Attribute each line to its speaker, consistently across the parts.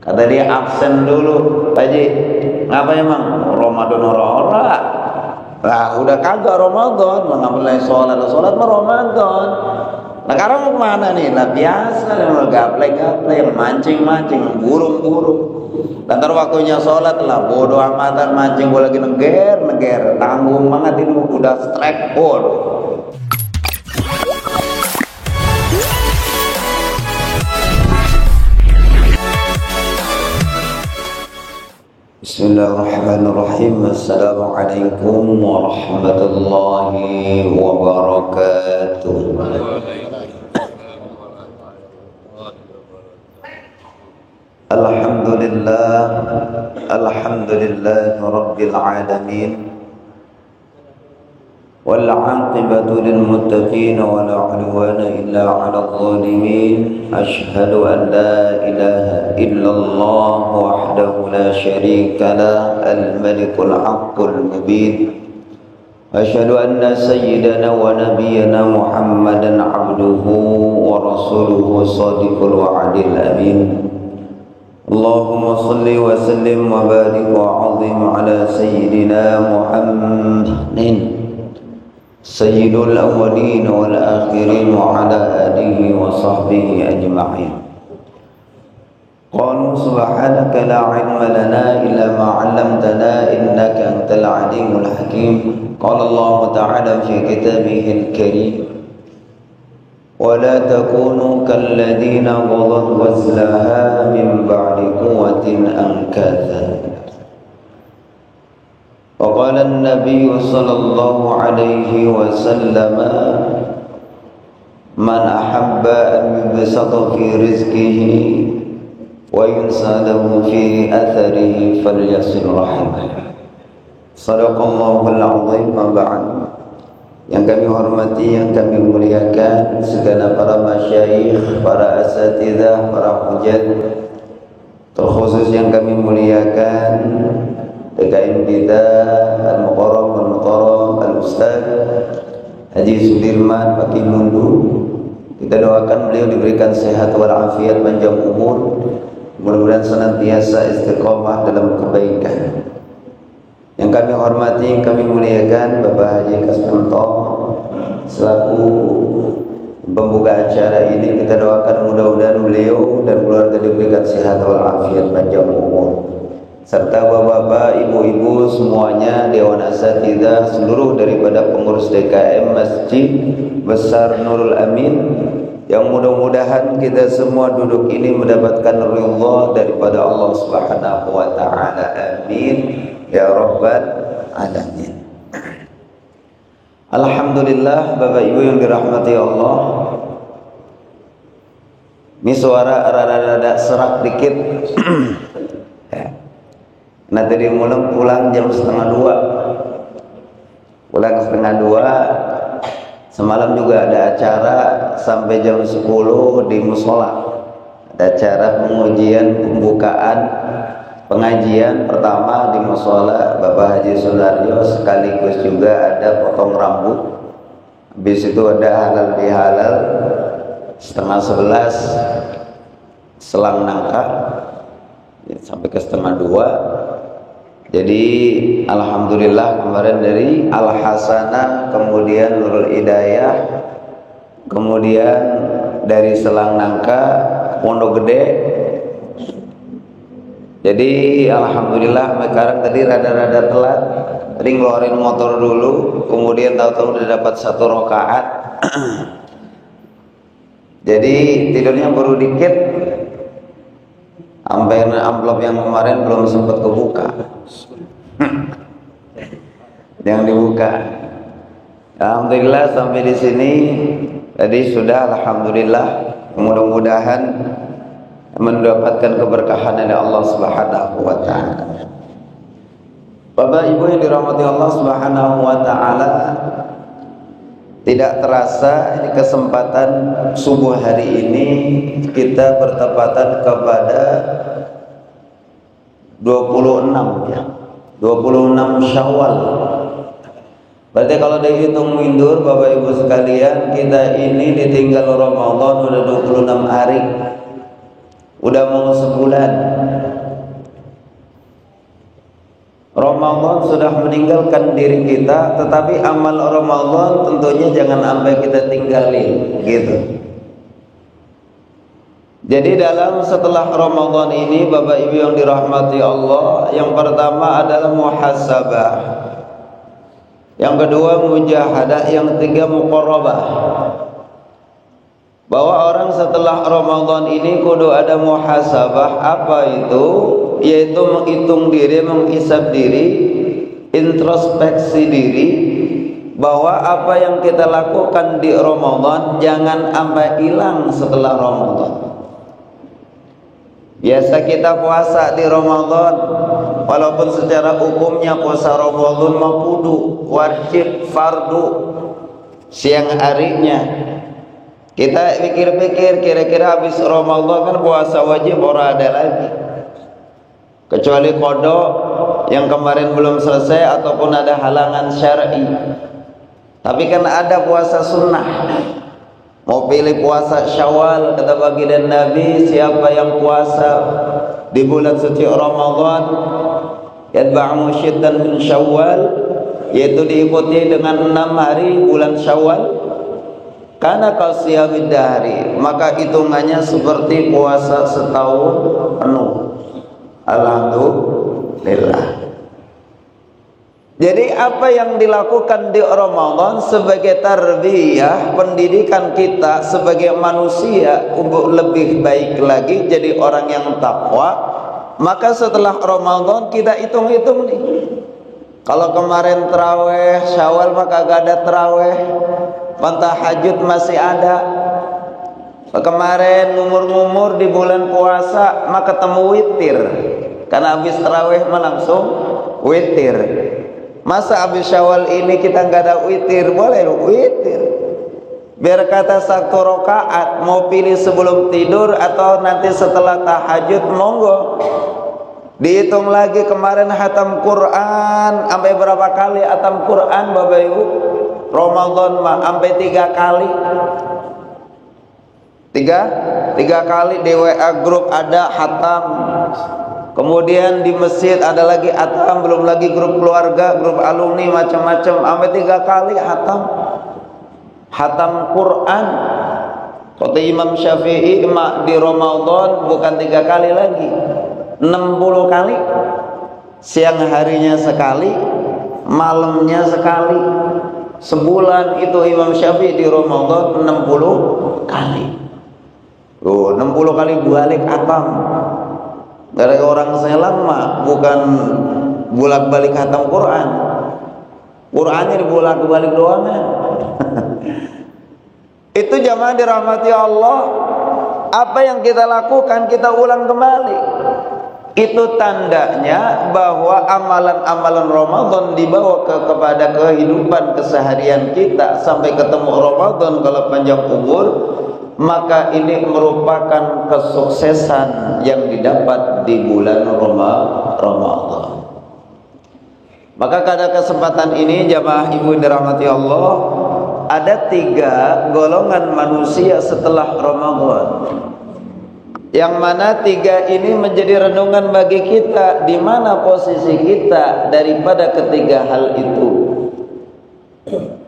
Speaker 1: Kata dia absen dulu, Pak Haji. Ngapa emang? Ramadan ora. Lah udah kagak Ramadan, mengambil sholat mah Ramadan. Nah sekarang mau kemana nih? Lah biasa, gaplek, mancing, burung. Dan ntar waktunya sholat lah, bodoh amatan mancing, gue lagi neger, tanggung banget ini udah strike ball. Bismillahirrahmanirrahim. Assalamualaikum warahmatullahi wabarakatuh. Alhamdulillah rabbil alamin. Wal 'aqibatu lil muttaqin wa la 'udwana illa 'alal zalimin. Asyhadu an la ilaha illallah wahdahu la syarika lah, al-malikul haqqul mubin. Asyhadu anna sayyidana wa nabiyyana Muhammadan 'abduhu wa rasuluhu shadiqul wa'dil amin. Allahumma salli wa sallim wa barik wa 'azim ala sayyidina Muhammadin sayyidul awwalin wal akhirin wa ala alihi wa sahbihi ajma'in. Qalu subhanaka la ilma lana illa ma 'allamtana innaka antal alimul hakim. Qala Allah ta'ala fi kitabihil karim wa la takunu kal ladzina ghadhat wazlaha min ba'di quwwatin ankatha. وقال النبي صلى الله عليه وسلم من أحب أن يبسط في رزقه وينسى له في أثره فليصل رحمه. صدق الله العظيم. وبعد. Yang kami hormati, yang kami muliakan segala para masyayikh, para asatidzah, para hujat, terkhusus yang kami muliakan DKM kita Al-Muqarram Al-Ustaz Haji Sudirman Fakih Mundu. Kita doakan beliau diberikan sehat walafiat, panjang umur, mudah-mudahan senantiasa istiqomah dalam kebaikan. Yang kami hormati, yang kami muliakan Bapak Haji Kasmanto selaku pembuka acara ini, kita doakan mudah-mudahan beliau dan keluarga diberikan sehat walafiat, panjang umur, serta bapak-bapak, ibu-ibu semuanya, Dewan Asatidzah, seluruh daripada pengurus DKM Masjid Besar Nurul Amin, yang mudah-mudahan kita semua duduk ini mendapatkan ridha daripada Allah Subhanahu wa taala. Amin ya rabbal alamin. Alhamdulillah, Bapak Ibu yang dirahmati Allah. Ini suara rada-rada serak dikit. Nah tadi pulang jam 1:30. Pulang 1:30. Semalam juga ada acara sampai jam 10 di musola. Ada acara pembukaan pengajian pertama di musola Bapak Haji Sunaryo, sekaligus juga ada potong rambut. Habis itu ada halal bihalal 10:30 selang nangka sampai ke 1:30. Jadi alhamdulillah kemarin dari Al Hasanah, kemudian Nurul Hidayah, kemudian dari Selang Nangka, Pondok Gede. Jadi alhamdulillah sekarang tadi rada-rada telat. Tadi ngeluarin motor dulu, kemudian tahu-tahu udah dapat 1 rakaat. Jadi tidurnya baru dikit. Sampai amplop yang kemarin belum sempat kebuka. Yang dibuka. Alhamdulillah sampai di sini tadi sudah, alhamdulillah, mudah-mudahan mendapatkan keberkahan dari Allah Subhanahu wa taala. Bapak Ibu yang dirahmati Allah Subhanahu wa taala, tidak terasa ini kesempatan subuh hari ini kita bertepatan kepada 26 ya. 26 Syawal. Berarti kalau dihitung mundur Bapak Ibu sekalian, kita ini ditinggal Ramadan udah 26 hari. Udah mau sebulan Ramadan sudah meninggalkan diri kita, tetapi amal Ramadan tentunya jangan sampai kita tinggalin gitu. Jadi dalam setelah Ramadan ini Bapak Ibu yang dirahmati Allah, yang pertama adalah muhasabah, yang kedua mujahadah, yang ketiga muqarrabah. Bahwa orang setelah Ramadan ini kudu ada muhasabah. Apa itu? Yaitu menghitung diri, menghisab diri, introspeksi diri, bahwa apa yang kita lakukan di Ramadan jangan sampai hilang setelah Ramadan. Biasa kita puasa di Ramadan, walaupun secara hukumnya puasa Ramadan mah kudu wajib fardu siang harinya. Kita pikir-pikir kira-kira habis Ramadan kan puasa wajib ora ada lagi, kecuali qada yang kemarin belum selesai ataupun ada halangan syar'i. Tapi kan ada puasa sunnah. Mau pilih puasa Syawal, kata baginda Nabi, siapa yang puasa di bulan suci Ramadan yatba'u syiddan min Syawal, yaitu diikuti dengan 6 hari bulan Syawal, karena qasiyamid dahri, maka hitungannya seperti puasa setahun penuh. Alhamdulillah. Jadi apa yang dilakukan di Ramadan sebagai tarbiyah, pendidikan kita sebagai manusia untuk lebih baik lagi jadi orang yang takwa, maka setelah Ramadan kita hitung-hitung nih. Kalau kemarin terawih Syawal maka gak ada terawih, tahajud masih ada. Kemarin ngumur-ngumur di bulan puasa maka ketemu witir, karena habis terawih langsung witir. Masa habis Syawal ini kita nggak ada witir? Boleh witir, biar kata 1 rakaat, mau pilih sebelum tidur atau nanti setelah tahajud, monggo. Dihitung lagi kemarin hatam Quran sampai berapa kali hatam Quran Bapak Ibu? Ramadan mah sampai 3 kali. Tiga kali di WA grup ada hatam. Kemudian di masjid ada lagi hatam, belum lagi grup keluarga, grup alumni, macam-macam, sampai 3 kali hatam Quran. Kata Imam Syafi'i, di Ramadan bukan 3 kali lagi, 60 kali. Siang harinya sekali, malamnya sekali. Sebulan itu Imam Syafi'i di Ramadan 60 kali. 60 kali balik hatam. Dari orang selang mah bukan bolak-balik khatam Quran. Qurannya dibolak-balik doang. Itu jamaah dirahmati Allah. Apa yang kita lakukan kita ulang kembali. Itu tandanya bahwa amalan-amalan Ramadan dibawa kepada kehidupan keseharian kita sampai ketemu Ramadan kalau panjang umur. Maka ini merupakan kesuksesan yang didapat di bulan Ramadan. Maka pada kesempatan ini jamaah ibu dirahmati Allah, ada 3 golongan manusia setelah Ramadan, yang mana 3 ini menjadi renungan bagi kita, di mana posisi kita daripada ketiga hal itu.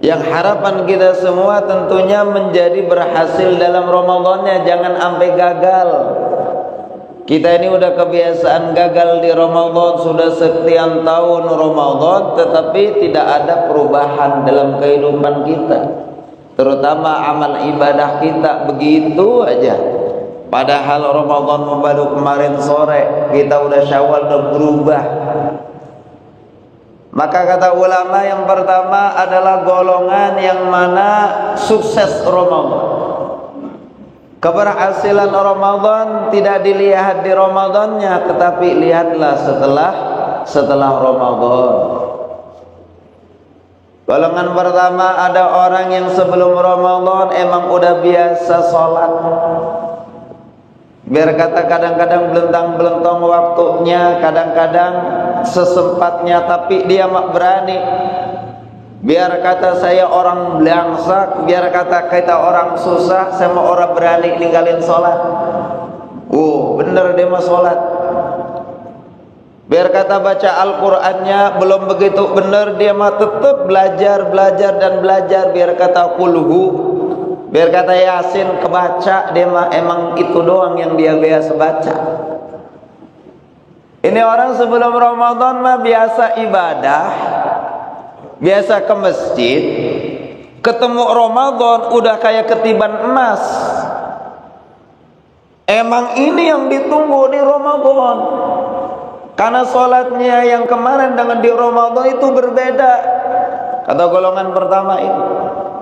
Speaker 1: Yang harapan kita semua tentunya menjadi berhasil dalam Ramadannya, jangan sampai gagal. Kita ini udah kebiasaan gagal di Ramadan, sudah sekian tahun Ramadan, tetapi tidak ada perubahan dalam kehidupan kita, terutama amal ibadah kita begitu aja. Padahal Ramadan baru kemarin sore, kita udah Syawal udah berubah. Maka kata ulama, yang pertama adalah golongan yang mana sukses Ramadan. Keberhasilan Ramadan tidak dilihat di Ramadannya, tetapi lihatlah setelah Ramadan. Golongan pertama ada orang yang sebelum Ramadan emang udah biasa sholat. Biar kata kadang-kadang belentang-belentong waktunya, kadang-kadang sesempatnya, tapi dia mak berani. Biar kata saya orang belangsak, biar kata kita orang susah, saya mau orang berani ninggalin sholat. Bener dia mah sholat. Biar kata baca Al-Qur'annya belum begitu bener, dia mah tetap belajar dan belajar. Biar kata kulhu, biar kata Yasin kebaca, dia mah emang itu doang yang dia biasa baca. Ini orang sebelum Ramadan mah biasa ibadah, biasa ke masjid. Ketemu Ramadan udah kayak ketiban emas. Emang ini yang ditunggu di Ramadan. Karena sholatnya yang kemarin dengan di Ramadan itu berbeda, kata golongan pertama ini.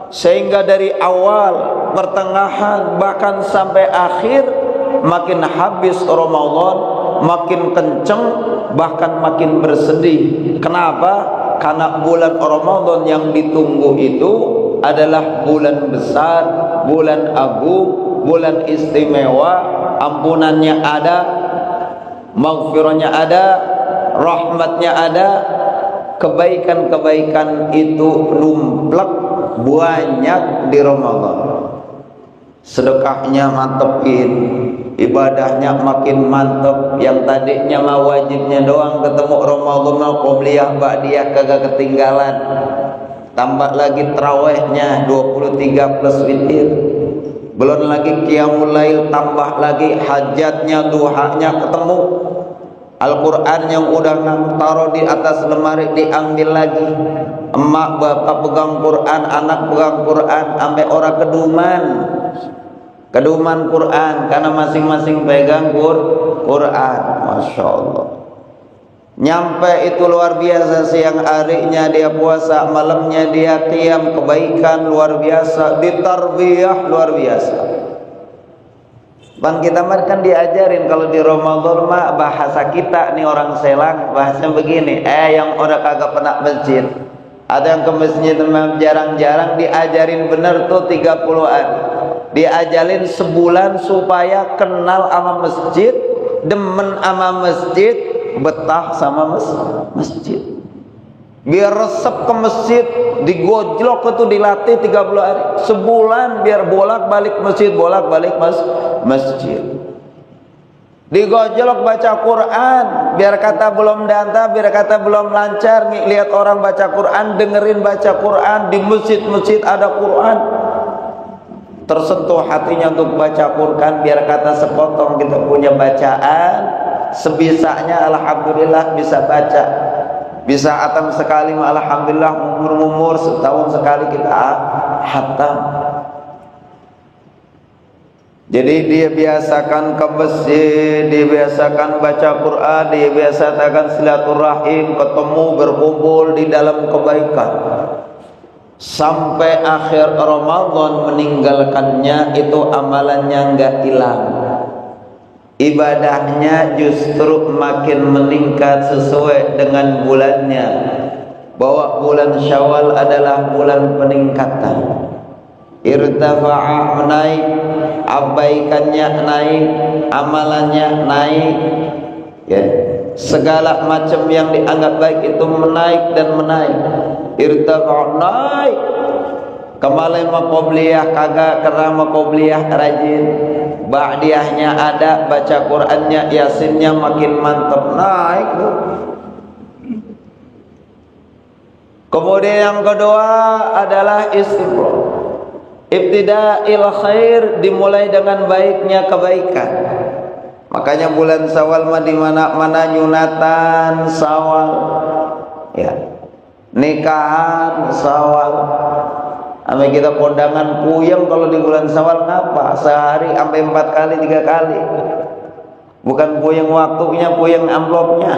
Speaker 1: Sehingga dari awal, pertengahan, bahkan sampai akhir, makin habis Ramadan, makin kenceng, bahkan makin bersedih. Kenapa? Karena bulan Ramadan yang ditunggu itu adalah bulan besar, bulan agung, bulan istimewa. Ampunannya ada, maghfirahnya ada, rahmatnya ada, kebaikan-kebaikan itu numplek banyak di Ramadan. Sedekahnya mantepin, ibadahnya makin mantep. Yang tadinya mah wajibnya doang, ketemu Ramadan mah qobliyah ba'diyah kagak ketinggalan. Tambah lagi tarawihnya 23 plus witir. Belum lagi qiyamul lail, tambah lagi hajatnya, duhanya ketemu. Al-Quran yang udah taruh di atas lemari diambil lagi. Emak bapak pegang Quran, anak pegang Quran, sampai orang keduman Quran, karena masing-masing pegang Quran. Masya Allah. Nyampe itu luar biasa, siang harinya dia puasa, malamnya dia qiyam, kebaikan luar biasa, ditarbiyah luar biasa. Pan kita mah kan diajarin kalau di Ramadan mah bahasa kita nih orang Selang bahasanya begini, yang udah kagak pernah masjid, ada yang ke masjid memang jarang-jarang, diajarin bener tuh 30-an, diajarin sebulan supaya kenal sama masjid, demen sama masjid, betah sama masjid. Biar resep ke masjid, digojlok itu dilatih 30 hari. Sebulan biar bolak-balik masjid, bolak-balik masjid. Digojlok baca Quran, biar kata belum danta, biar kata belum lancar, lihat orang baca Quran, dengerin baca Quran, di masjid-masjid ada Quran. Tersentuh hatinya untuk baca Quran, biar kata sepotong kita punya bacaan. Sebisanya alhamdulillah bisa baca, bisa atam sekali alhamdulillah, umur setahun sekali kita hatam. Jadi dia biasakan ke masjid, dia biasakan baca Quran, dia biasakan silaturahim, ketemu berkumpul di dalam kebaikan. Sampai akhir Ramadan meninggalkannya itu amalannya enggak hilang. Ibadahnya justru makin meningkat sesuai dengan bulannya. Bahwa bulan Syawal adalah bulan peningkatan. Irtafa'a, naik, abaikannya naik, amalannya naik, ya. Segala macam yang dianggap baik itu menaik dan menaik. Irtafa'a, naik. Kemarin qobliyah kagak, karena qobliyah rajin. Ba'diyahnya ada, baca Qur'annya, Yasinnya makin mantap, naik tuh. Kemudian yang kedua adalah istiqomah. Ibtida'il khair, dimulai dengan baiknya kebaikan. Makanya bulan Syawal mah di mana-mana nyunatan Syawal, ya. Nikahan Syawal. Sampai kita kondangan puyeng kalau di bulan Syawal, ngapa? Sehari sampai 4 kali 3 kali. Bukan puyeng waktunya, puyeng amplopnya.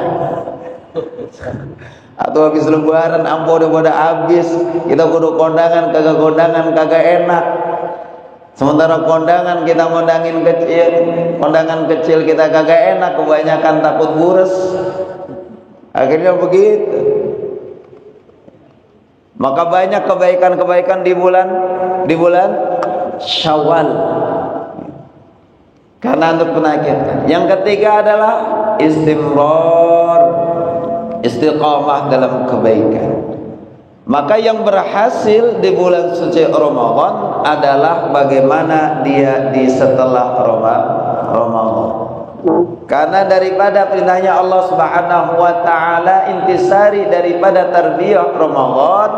Speaker 1: Atau habis lebaran amplop udah pada habis, kita kudu kondangan kagak enak. Sementara kondangan kita ngondangin kecil, kondangan kecil kita kagak enak, kebanyakan takut bures. Akhirnya begitu. Maka banyak kebaikan-kebaikan di bulan Syawal. Karena untuk penakitkan. Yang ketiga adalah istimrar, istiqamah dalam kebaikan. Maka yang berhasil di bulan suci Ramadan adalah bagaimana dia di setelah Ramadan. Karena daripada perintahnya Allah Subhanahu wa taala, intisari daripada tarbiyah Ramadan,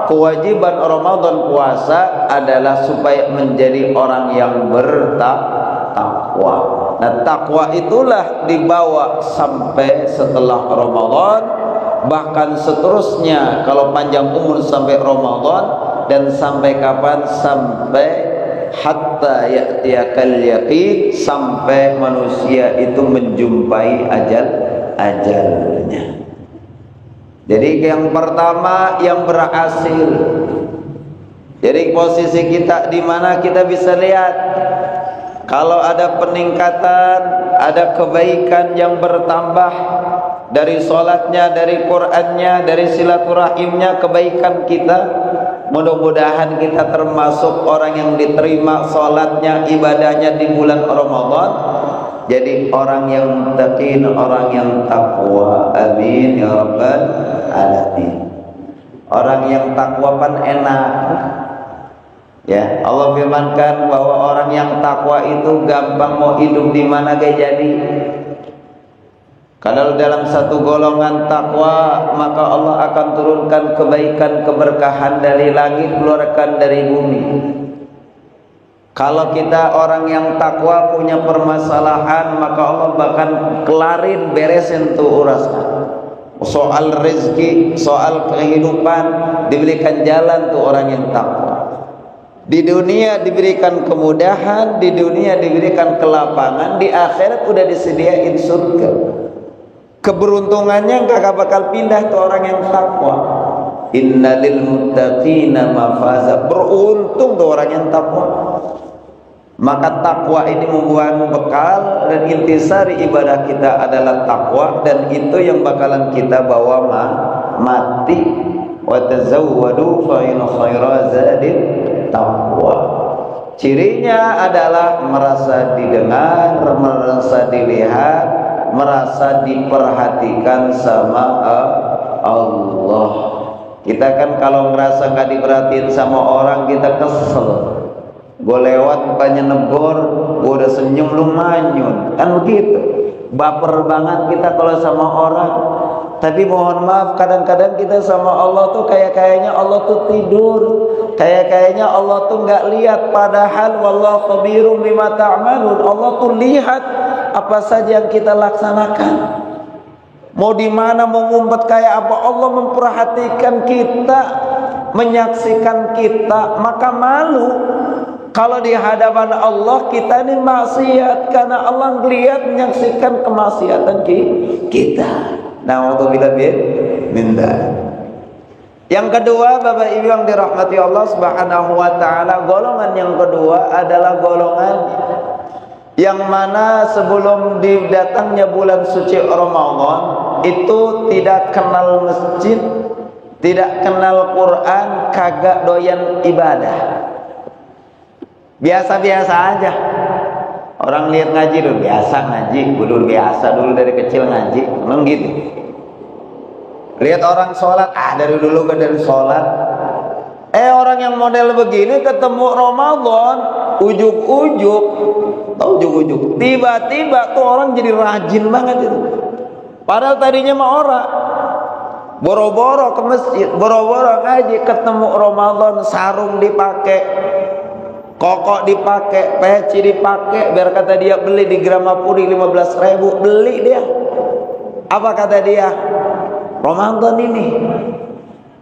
Speaker 1: kewajiban Ramadan puasa adalah supaya menjadi orang yang bertakwa. Nah, takwa itulah dibawa sampai setelah Ramadan, bahkan seterusnya kalau panjang umur sampai Ramadan. Dan sampai kapan? Sampai hatta ya'tiyakal yaqin, sampai manusia itu menjumpai ajalnya. Jadi yang pertama yang berhasil. Jadi posisi kita di mana kita bisa lihat kalau ada peningkatan, ada kebaikan yang bertambah dari sholatnya, dari Qur'annya, dari silaturahimnya, kebaikan kita. Mudah-mudahan kita termasuk orang yang diterima sholatnya, ibadahnya di bulan Ramadan. Jadi orang yang muttaqin, orang yang takwa. Amin ya rabbal alamin. Orang yang takwa kan enak. Ya, Allah firmankan bahwa orang yang takwa itu gampang, mau hidup di mana kayak jadi. Kalau dalam satu golongan takwa, maka Allah akan turunkan kebaikan, keberkahan dari langit, keluarkan dari bumi. Kalau kita orang yang takwa punya permasalahan, maka Allah bahkan kelarin, beresin tuh urusan. Soal rezeki, soal kehidupan, diberikan jalan tuh orang yang takwa. Di dunia diberikan kemudahan, di dunia diberikan kelapangan, di akhirat udah disediain surga. Keberuntungannya gak bakal pindah tuh orang yang takwa. Innalil muttaqina mafaza. Beruntung tuh orang yang takwa. Maka takwa ini membuat bekal, dan intisari ibadah kita adalah takwa, dan itu yang bakalan kita bawa mati. Wa tazawwadu fa inna khairaz zadit taqwa. Cirinya adalah merasa didengar, merasa dilihat, merasa diperhatikan sama Allah. Kita kan kalau ngerasa gak diperhatiin sama orang, kita kesel. Gue lewat banyak negor, gue udah senyum lu manyun, kan begitu. Baper banget kita kalau sama orang. Tapi mohon maaf, kadang-kadang kita sama Allah tuh kayaknya Allah tuh tidur, kayaknya Allah tuh nggak lihat. Padahal wallahu khabirum bima ta'malun. Allah tuh lihat apa saja yang kita laksanakan. Mau di mana, mau ngumpet kayak apa, Allah memperhatikan kita, menyaksikan kita. Maka malu kalau di hadapan Allah kita ini maksiat, karena Allah melihat, menyaksikan kemaksiatan kita. Na'udzubillah min dzalik. Yang kedua, Bapak Ibu yang dirahmati Allah Subhanahu wa taala, golongan yang kedua adalah golongan yang mana sebelum didatangnya bulan suci Ramadan itu tidak kenal masjid, tidak kenal Quran, kagak doyan ibadah. Biasa-biasa aja. Orang lihat ngaji dulu, biasa ngaji, dulu biasa dulu dari kecil ngaji, memang gitu. Lihat orang sholat, dari dulu kan dari sholat. Orang yang model begini ketemu Ramadan, ujuk-ujuk, tiba-tiba tuh orang jadi rajin banget itu. Padahal tadinya mah orang boro-boro ke masjid, boro-boro ngaji, ketemu Ramadan, sarung dipakai, kokok dipakai, peci dipakai, biar kata dia beli di Gramapuri 15.000, beli dia. Apa kata dia? Ramadan ini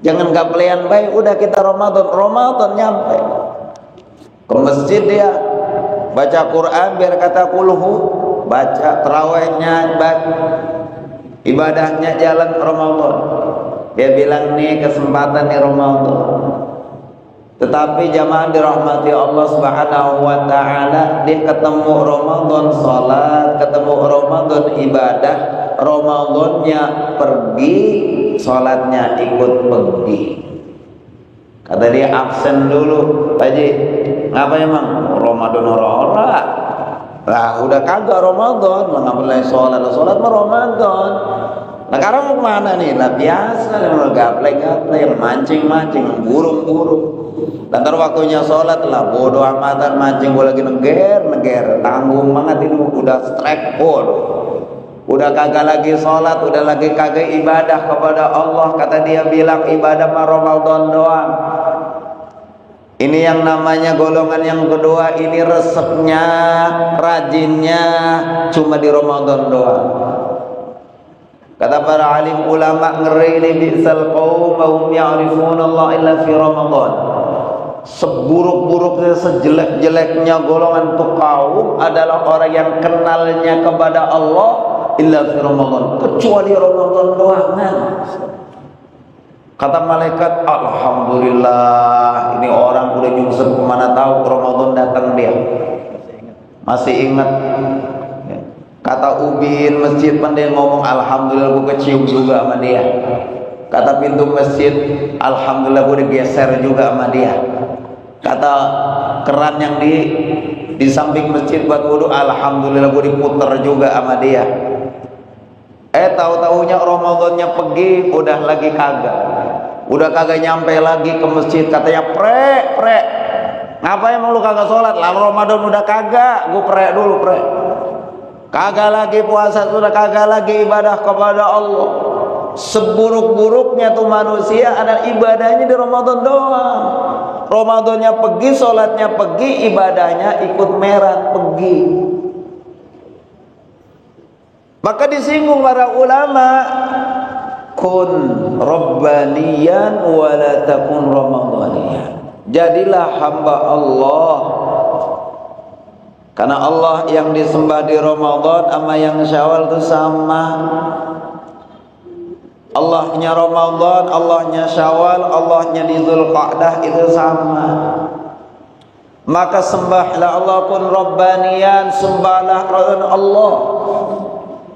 Speaker 1: jangan gak pelayan baik, udah kita Ramadan nyampe ke masjid, dia baca Quran, biar kata kulhu, baca terawihnya, ibadahnya jalan Ramadan. Dia bilang nih kesempatan nih Ramadan. Tetapi jamaah dirahmati Allah Subhanahu wa taala, dia ketemu Ramadan salat, ketemu Ramadan ibadah, Ramadannya pergi, salatnya ikut pergi. Kata dia absen dulu, Pak Haji. Ngapa emang Ramadan ora? Lah udah kagak Ramadan, ngapain salat mah Ramadan. Nah sekarang mau kemana nih? Lah biasa, gaplek-gaplek, mancing-mancing, burung-burung. Dan ntar waktunya sholat lah, bodoh amatan mancing, gue lagi neger, tanggung banget ini, udah strike pun. Udah kagak lagi sholat, udah lagi kagak ibadah kepada Allah. Kata dia bilang ibadah mah Ramadan doang. Ini yang namanya golongan yang kedua, ini resepnya, rajinnya cuma di Ramadan doang. Kata para alim ulama, ngeri li bi'sal qaum wa hum ya'rifuna Allah illa fi Ramadan. Seburuk-buruknya, sejelek-jeleknya golongan itu kaum adalah orang yang kenalnya kepada Allah illa fi Ramadan, kecuali Ramadan doang. Kata malaikat, alhamdulillah, ini orang udah nyungsep kemana tahu Ramadan datang dia masih ingat. Kata ubin masjid pandai ngomong, alhamdulillah gue kecium juga sama dia. Kata pintu masjid, alhamdulillah gue digeser juga sama dia. Kata keran yang di samping masjid buat wudu, alhamdulillah gue diputer juga sama dia. Tahu-taunya Ramadannya pergi, udah lagi kagak. Udah kagak nyampe lagi ke masjid. Katanya, pre, ngapain emang lu kagak sholat? Lalu Ramadan udah kagak, gue dulu kagak lagi puasa, sudah kagak lagi ibadah kepada Allah. Seburuk-buruknya tuh manusia ada ibadahnya di Ramadan doang. Ramadannya pergi, sholatnya pergi, ibadahnya ikut merah pergi. Maka disinggung para ulama, kun rabbaniyan wa la takun ramadaniyan. Jadilah hamba Allah, karena Allah yang disembah di Ramadan sama yang Syawal itu sama. Allahnya Ramadan, Allahnya Syawal, Allahnya di Dzulqa'dah itu sama. Maka sembahlah Allah, kun rabbaniyan, sembahlah Allah.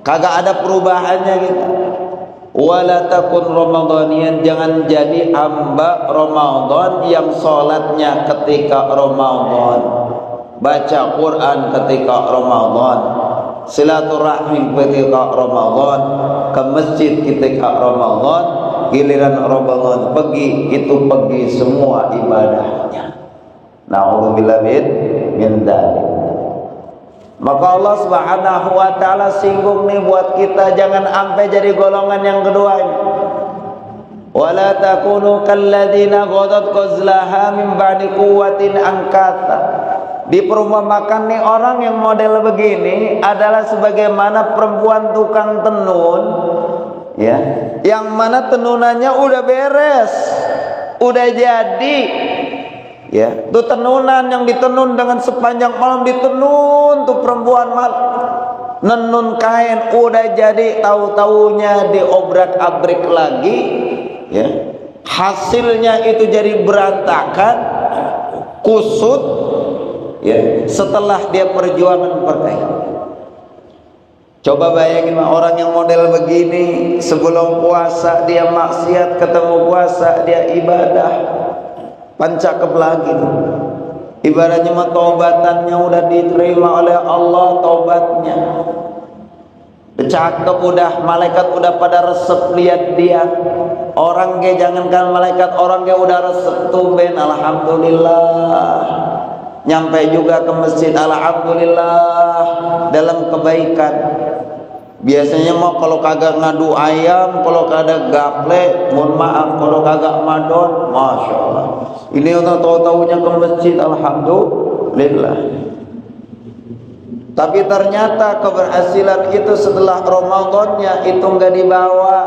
Speaker 1: Kagak ada perubahannya gitu. Wala takun ramadhaniyan, jangan jadi hamba Ramadan yang sholatnya ketika Ramadan, baca Quran ketika Ramadan, silaturahmi ketika Ramadan, ke masjid ketika Ramadan, giliran Ramadan pergi, itu pergi semua ibadahnya. Na'udzubillah min dzalik. Maka Allah Subhanahu wa taala singgung nih buat kita, jangan sampai jadi golongan yang kedua ini. Wala takunu kalladzina ghadat qazlaha min ba'di quwwatin ankatha. Diperumpamakan nih orang yang model begini adalah sebagaimana perempuan tukang tenun, ya, yang mana tenunannya udah beres, udah jadi. Ya, itu tenunan yang ditenun dengan sepanjang malam ditenun tuh perempuan nenun kain udah jadi, tahu-taunya diobrak-abrik lagi, ya. Hasilnya itu jadi berantakan, kusut, ya, setelah dia perjuangan berkait. Coba bayangin orang yang model begini, sebelum puasa dia maksiat, ketemu puasa dia ibadah. Pancakep lagi tuh. Ibaratnya mah taubatannya udah diterima oleh Allah, taubatnya. Cakep udah, malaikat udah pada resep lihat dia. Orang ge jangankan malaikat, orang ge udah resep tumben, alhamdulillah. Nyampe juga ke masjid, alhamdulillah, dalam kebaikan. Biasanya mah kalau kagak ngadu ayam, kalau kagak gaple, mohon maaf, kalau kagak madon, masya Allah. Ini udah tahu-tahunya ke masjid, alhamdulillah. Tapi ternyata keberhasilan itu setelah Ramadannya itu enggak dibawa.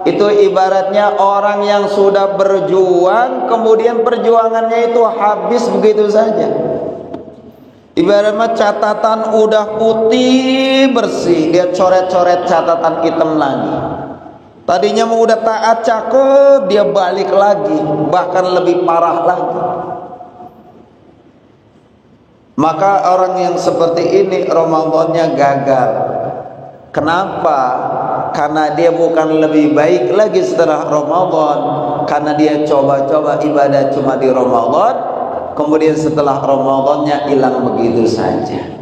Speaker 1: Itu ibaratnya orang yang sudah berjuang, kemudian perjuangannya itu habis begitu saja. Ibaratnya catatan udah putih bersih, dia coret-coret catatan hitam lagi. Tadinya mau udah taat cakep, dia balik lagi, bahkan lebih parah lagi. Maka orang yang seperti ini Ramadannya gagal. Kenapa? Karena dia bukan lebih baik lagi setelah Ramadan, karena dia coba-coba ibadah cuma di Ramadan, kemudian setelah Ramadannya hilang begitu saja.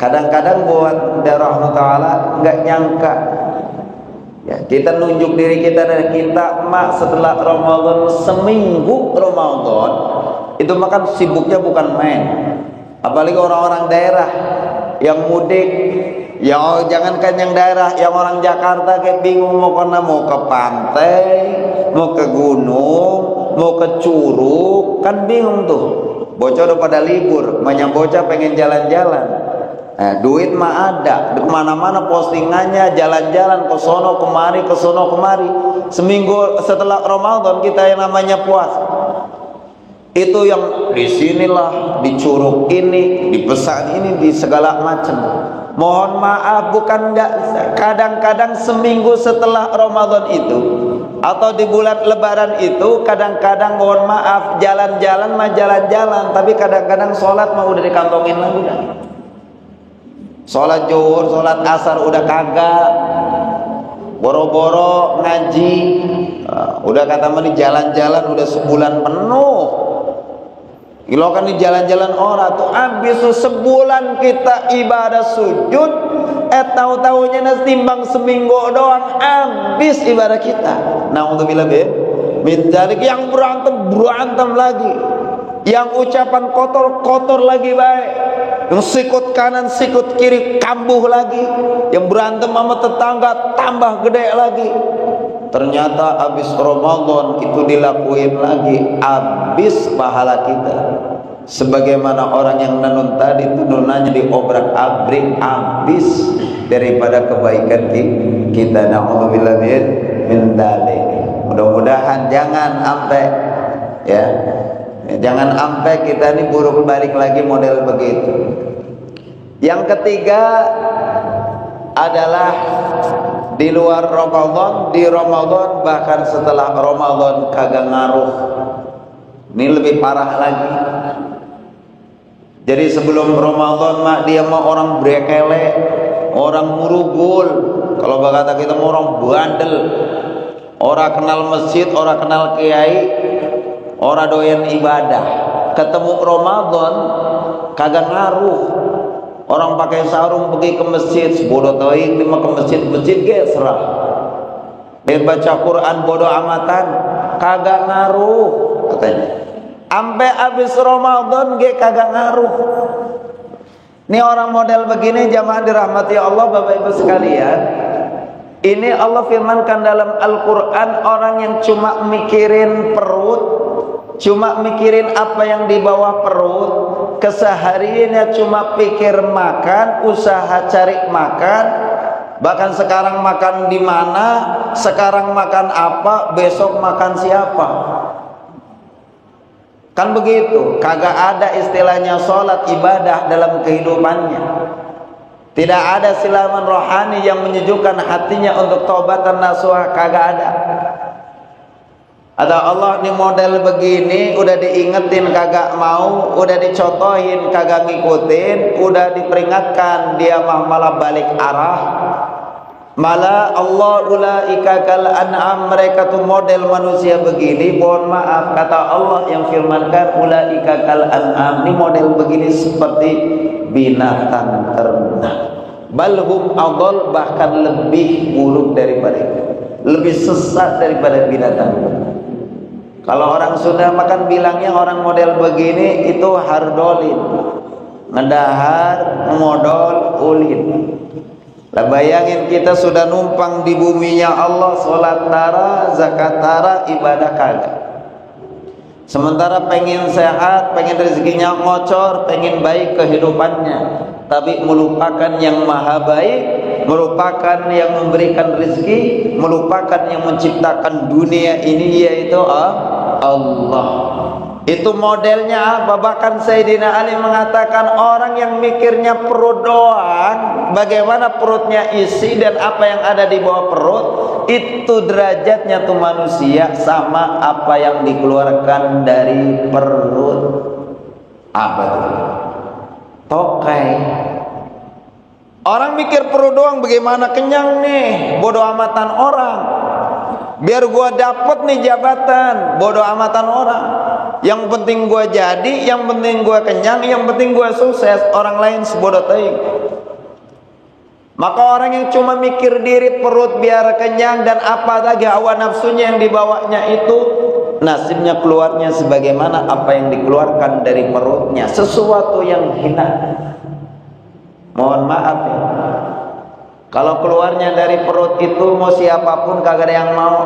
Speaker 1: Kadang-kadang buat darah Ta'ala nggak nyangka Ya, kita nunjuk diri kita dan kita mak setelah Ramadan seminggu Ramadan itu makan sibuknya bukan main. Apalagi orang-orang daerah yang mudik, ya jangankan yang daerah, yang orang Jakarta kayak bingung mau kemana, mau ke pantai, mau ke gunung, mau ke curug, kan bingung tuh. Bocah udah pada libur, banyak bocah pengen jalan-jalan. Duit mah ada, kemana-mana postingannya, jalan-jalan ke sono kemari, ke sono kemari. Seminggu setelah Ramadan kita yang namanya puasa, itu yang di sinilah, di curug ini, di pesan ini, di segala macam. Mohon maaf, bukan enggak, kadang-kadang seminggu setelah Ramadan itu atau di bulan Lebaran itu kadang-kadang mohon maaf jalan-jalan mah jalan-jalan, tapi kadang-kadang sholat mah udah dikantongin lagi. Sholat zuhur, sholat asar udah kagak, boro-boro ngaji, udah kata meni jalan-jalan udah sebulan penuh. Gila kan di jalan-jalan orang tuh habis sebulan kita ibadah sujud, tahu-tahunya timbang seminggu doang habis ibadah kita. Naudzubillah min dzalik, yang berantem lagi, yang ucapan kotor lagi baik, yang sikut kanan sikut kiri kambuh lagi, yang berantem sama tetangga tambah gede lagi. Ternyata habis Ramadan itu dilakuin lagi, habis pahala kita. Sebagaimana orang yang nanun tadi tununannya diobrak-abrik, habis daripada kebaikan kita. Na'udzubillah min dzalik. Mudah-mudahan jangan sampai ya, jangan sampai kita ini buruk balik lagi model begitu. Yang ketiga adalah di luar Ramadan, di Ramadan bahkan setelah Ramadan kagak ngaruh. Ini lebih parah lagi. Jadi sebelum Ramadan mak dia mah orang brekele, orang murugul. Kalau kata kita mah orang bandel. Orang kenal masjid, orang kenal kiai, orang doyan ibadah. Ketemu Ramadan kagak ngaruh. Orang pakai sarung pergi ke masjid, bodoh toing lima ke masjid geserah. Dia baca Quran bodoh amatan, kagak ngaruh katanya. Sampai habis Ramadan ge kagak ngaruh. Ini orang model begini jamaah dirahmati Allah Bapak Ibu sekalian. Ini Allah firmankan dalam Al-Quran, orang yang cuma mikirin perut, cuma mikirin apa yang di bawah perut, kesehariannya cuma pikir makan, usaha cari makan, bahkan sekarang makan di mana, sekarang makan apa, besok makan siapa. Kan begitu, kagak ada istilahnya sholat ibadah dalam kehidupannya. Tidak ada silaman rohani yang menyejukkan hatinya untuk taubat dan nasuha, kagak ada. Ada Allah nih model begini udah diingetin kagak mau, udah dicontohin kagak ngikutin, udah diperingatkan dia malah balik arah. Malah Allah ulaika kal an'am, mereka tuh model manusia begini. Mohon maaf kata Allah yang firmankan ulaika kal an'am, ini model begini seperti binatang ternak. Balhum adall, bahkan lebih buruk daripada itu, lebih sesat daripada binatang. Kalau orang Sunda makan bilangnya orang model begini itu hardolin, ngedahar, modal, ulin. Lah bayangin kita sudah numpang di buminya Allah, sholat tara, zakat tara, ibadah kagak. Sementara pengen sehat, pengen rezekinya ngocor, pengen baik kehidupannya, tapi melupakan yang maha baik, melupakan yang memberikan rezeki, melupakan yang menciptakan dunia ini, yaitu Allah. Itu modelnya apa? Bahkan Sayyidina Ali mengatakan orang yang mikirnya perut doang, bagaimana perutnya isi dan apa yang ada di bawah perut, itu derajatnya tuh manusia sama apa yang dikeluarkan dari perut. Apa tuh? Tokai. Orang mikir perut doang, bagaimana kenyang nih, bodoh amatan orang. Biar gua dapet nih jabatan, bodoh amatan orang. Yang penting gua jadi, yang penting gua kenyang, yang penting gua sukses. Orang lain sebodoh teing. Maka orang yang cuma mikir diri, perut biar kenyang, dan apa lagi hawa nafsunya yang dibawanya itu, nasibnya keluarnya sebagaimana apa yang dikeluarkan dari perutnya, sesuatu yang hina. Mohon maaf ya, kalau keluarnya dari perut itu mau siapapun kagak ada yang mau.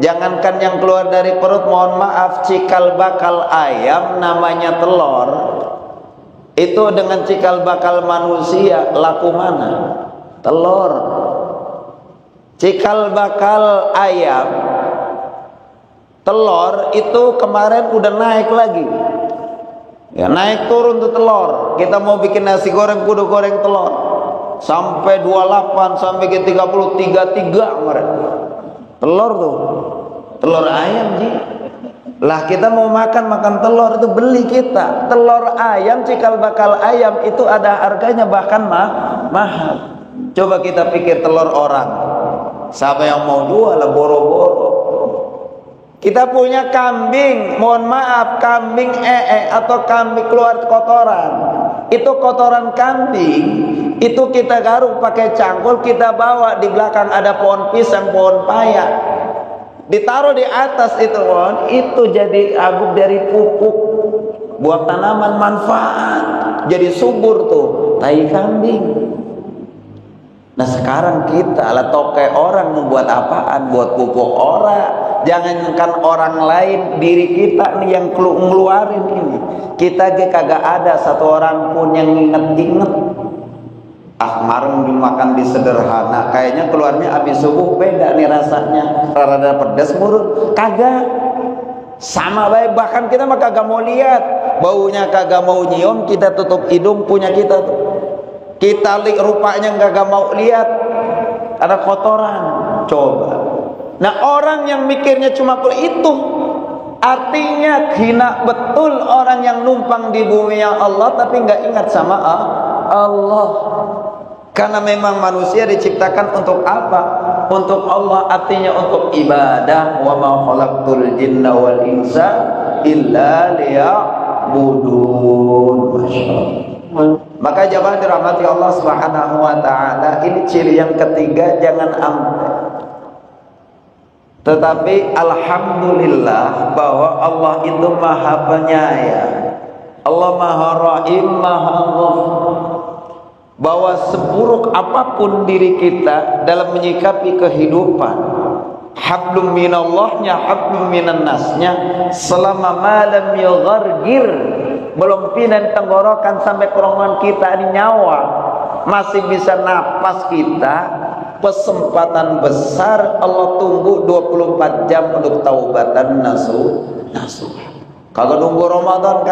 Speaker 1: Jangankan yang keluar dari perut, mohon maaf, cikal bakal ayam namanya telur, itu dengan cikal bakal manusia laku mana? Telur. Cikal bakal ayam, telur itu kemarin udah naik lagi. Ya, naik turun tuh telur. Kita mau bikin nasi goreng, kudu goreng telur. Sampai 28, sampai ke 33 kemarin. Telur tuh. Telur ayam, Ji. Lah kita mau makan telur itu beli kita. Telur ayam, cikal bakal ayam itu ada harganya bahkan mahal. Coba kita pikir telur orang. Siapa yang mau jual? Boro-boro. Kita punya kambing, mohon maaf, kambing atau kambing keluar kotoran. Itu kotoran kambing, itu kita garuk pakai cangkul, kita bawa di belakang ada pohon pisang, pohon paya. Ditaruh di atas itu pohon, itu jadi abuk dari pupuk buat tanaman manfaat. Jadi subur tuh tai kambing. Nah sekarang kita lah toke orang membuat apaan? Buat pupuk orang. Jangankan orang lain, diri kita nih yang ngeluarin ini. Kita kagak ada satu orang pun yang inget-inget. Kemarin dimakan di sederhana, kayaknya keluarnya habis subuh beda nih rasanya. Rada pedas murut, kagak. Sama baik, bahkan kita mah kagak mau lihat. Baunya kagak mau nyium, kita tutup hidung punya kita tuh. Kita lihat rupanya kagak mau lihat, ada kotoran. Coba. Nah orang yang mikirnya cuma itu, artinya hina betul orang yang numpang di bumi yang Allah tapi nggak ingat sama Allah. Karena memang manusia diciptakan untuk apa? Untuk Allah, artinya untuk ibadah. Wa ma khalaqtul jinna wal insa illa liya'budun. Masyaallah. Maka jamaah dirahmati Allah Subhanahu wa taala, ini ciri yang ketiga, jangan ampe. Tetapi alhamdulillah bahwa Allah itu Maha Penyayang. Allah Maha Rahim, Maha Ghafur. Bahwa seburuk apapun diri kita dalam menyikapi kehidupan, hablum minallahnya, hablum minan nasnya, selama malam yughargir, belum pindah tenggorokan sampai kerongkongan kita ini nyawa, masih bisa napas kita, kesempatan besar Allah tunggu 24 jam untuk taubatan nasuh. Kagak nunggu Ramadan,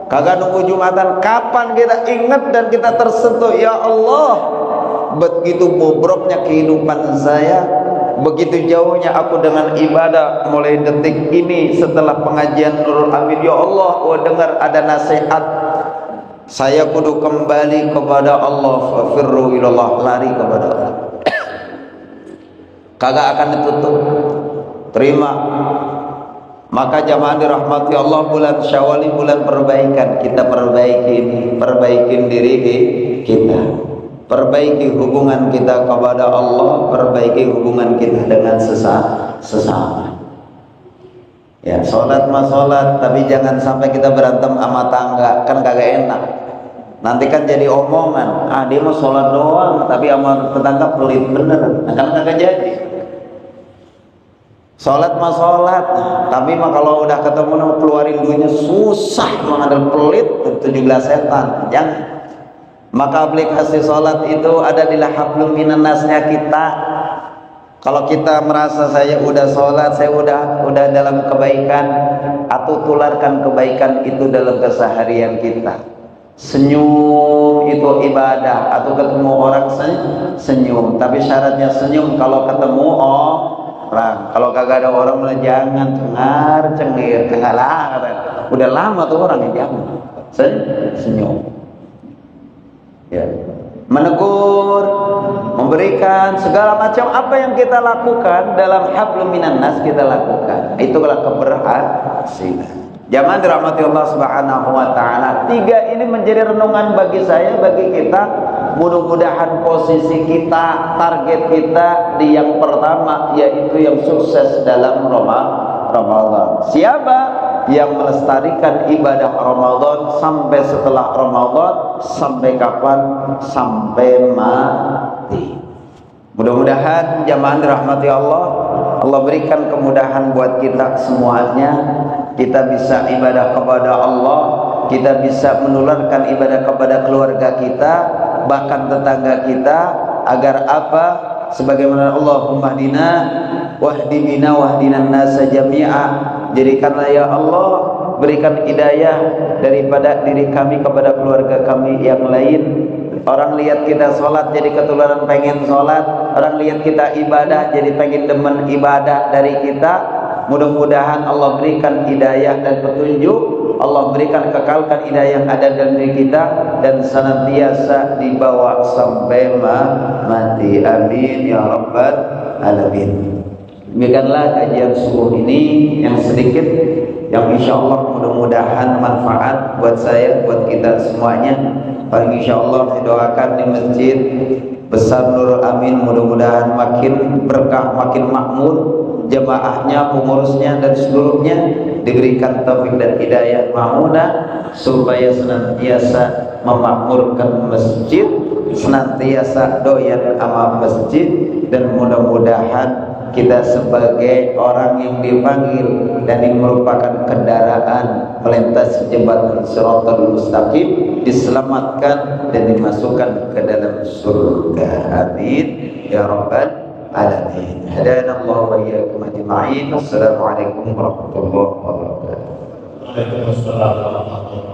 Speaker 1: kagak nunggu Jumatan. Kapan kita ingat dan kita tersentuh, ya Allah, begitu bobroknya kehidupan saya, begitu jauhnya aku dengan ibadah mulai detik ini setelah pengajian Nurul Amin, ya Allah, dengar ada nasihat, saya kudu kembali kepada Allah, fafirru ilallah, lari kepada Allah. Kagak akan ditutup. Terima. Maka jamaah dirahmati Allah, bulan Syawal ini bulan perbaikan. Kita perbaikin diri kita, perbaiki hubungan kita kepada Allah, perbaiki hubungan kita dengan sesama. Ya, sholat mah sholat, tapi jangan sampai kita berantem sama tangga, kan kagak enak. Nanti kan jadi omongan, dia mau sholat doang, tapi sama tetangga pelit bener, kan kagak jadi. Sholat mah sholat, tapi mah kalau udah ketemu keluarin duitnya susah, mengadal pelit, 17 setan. Jangan. Maka aplikasi sholat itu ada di hablum minan nasnya kita. Kalau kita merasa saya udah sholat, saya udah dalam kebaikan, atau tularkan kebaikan itu dalam keseharian kita. Senyum itu ibadah, atau ketemu orang senyum, tapi syaratnya senyum kalau ketemu orang. Kalau kagak ada orang malah jangan cengir, lah. Udah lama tuh orang yang jangan senyum. Ya. Menegur, memberikan segala macam apa yang kita lakukan dalam hablum minan nas kita lakukan. Itulah keberhasilan. Jamaah dirahmati Allah Subhanahu wa taala. 3 ini menjadi renungan bagi saya, bagi kita mudah-mudahan posisi kita, target kita di yang pertama, yaitu yang sukses dalam Ramadan. Siapa yang melestarikan ibadah Ramadan sampai setelah Ramadan? Sampai kapan? Sampai mati. Mudah-mudahan jamaah dirahmati Allah, Allah berikan kemudahan buat kita semuanya. Kita bisa ibadah kepada Allah, kita bisa menularkan ibadah kepada keluarga kita, bahkan tetangga kita, agar apa? Sebagaimana Allahumma hdina wahdi bina wahdinan nasa jami'a. Jadikanlah ya Allah, berikan hidayah daripada diri kami kepada keluarga kami yang lain. Orang lihat kita sholat jadi ketularan pengen sholat, orang lihat kita ibadah jadi pengen demen ibadah dari kita. Mudah-mudahan Allah berikan hidayah dan petunjuk, Allah berikan kekalkan hidayah yang ada dalam diri kita, dan senantiasa dibawa sampai mati. Amin ya rabbal alamin. Demikianlah kajian subuh ini yang sedikit, yang insya Allah mudah-mudahan manfaat buat saya, buat kita semuanya. Paling insya Allah didoakan di masjid besar Nurul Amin, mudah-mudahan makin berkah, makin makmur, jemaahnya, pengurusnya dan seluruhnya diberikan taufik dan hidayah ma'unah, supaya senantiasa memakmurkan masjid, senantiasa doyan sama masjid, dan mudah-mudahan kita sebagai orang yang dipanggil dan yang merupakan kendaraan melintasi jembatan Shiratal Mustaqim diselamatkan dan dimasukkan ke dalam surga. Amin ya rabbal alamin. Hadana Allah wa iyyakum ajma'in. Assalamualaikum warahmatullahi wabarakatuh.
Speaker 2: Waalaikumsalam warahmatullahi wabarakatuh.